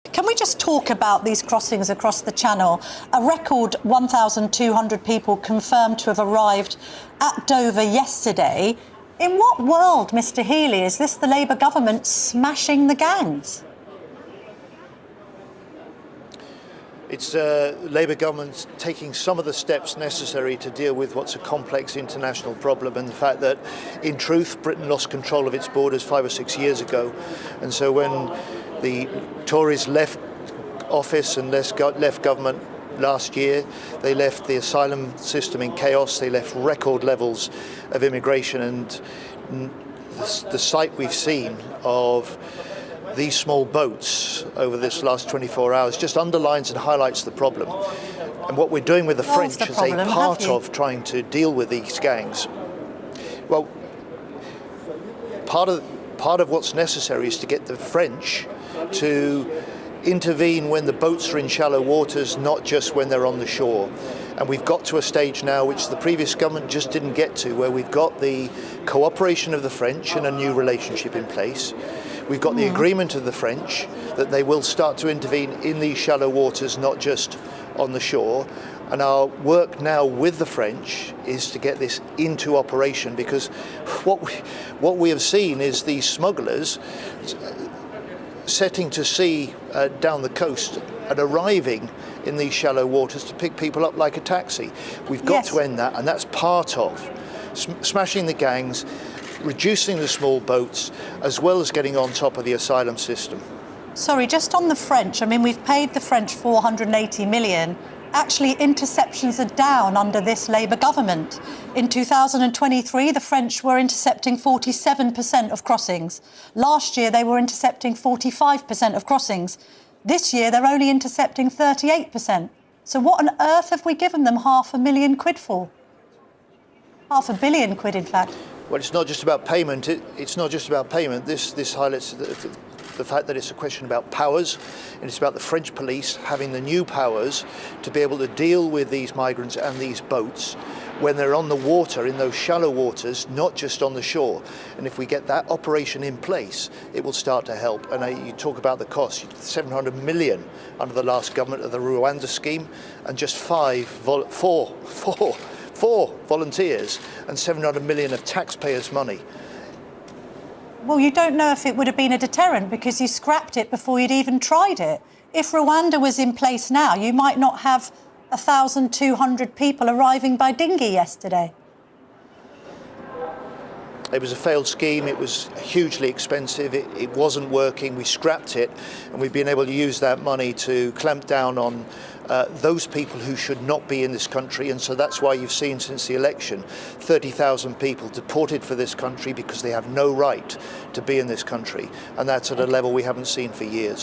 Can we just talk about these crossings across the Channel? A record 1,200 people confirmed to have arrived at Dover yesterday. In what world, Mr. Healey, is this the Labour government smashing the gangs? It's Labour government taking some of the steps necessary to deal with what's a complex international problem, and the fact that, in truth, Britain lost control of its borders 5 or 6 years ago. And so when the Tories left office and left government last year, they left the asylum system in chaos, they left record levels of immigration, and the sight we've seen of these small boats over this last 24 hours just underlines and highlights the problem. And what we're doing with the French is a part of trying to deal with these gangs. Well, part of what's necessary is to get the French to intervene when the boats are in shallow waters, not just when they're on the shore. And we've got to a stage now which the previous government just didn't get to, where we've got the cooperation of the French and a new relationship in place. We've got the agreement of the French that they will start to intervene in these shallow waters, not just on the shore. And our work now with the French is to get this into operation, because what we have seen is these smugglers setting to sea down the coast and arriving in these shallow waters to pick people up like a taxi. We've got to end that, and that's part of smashing the gangs, reducing the small boats, as well as getting on top of the asylum system. Sorry, just on the French, I mean, we've paid the French 480 million. Actually, interceptions are down under this Labour government. In 2023, the French were intercepting 47% of crossings. Last year, they were intercepting 45% of crossings. This year, they're only intercepting 38%. So what on earth have we given them £500,000 for? £500 million, in fact. Well, it's not just about payment. It's not just about payment. This highlights the fact that it's a question about powers, and it's about the French police having the new powers to be able to deal with these migrants and these boats when they're on the water, in those shallow waters, not just on the shore. And if we get that operation in place, it will start to help. And you talk about the cost, 700 million under the last government of the Rwanda scheme, and just four volunteers and 700 million of taxpayers' money. Well, you don't know if it would have been a deterrent because you scrapped it before you'd even tried it. If Rwanda was in place now, you might not have 1,200 people arriving by dinghy yesterday. It was a failed scheme, it was hugely expensive, it wasn't working, we scrapped it, and we've been able to use that money to clamp down on those people who should not be in this country. And so that's why you've seen since the election 30,000 people deported for this country because they have no right to be in this country, and that's at a level we haven't seen for years.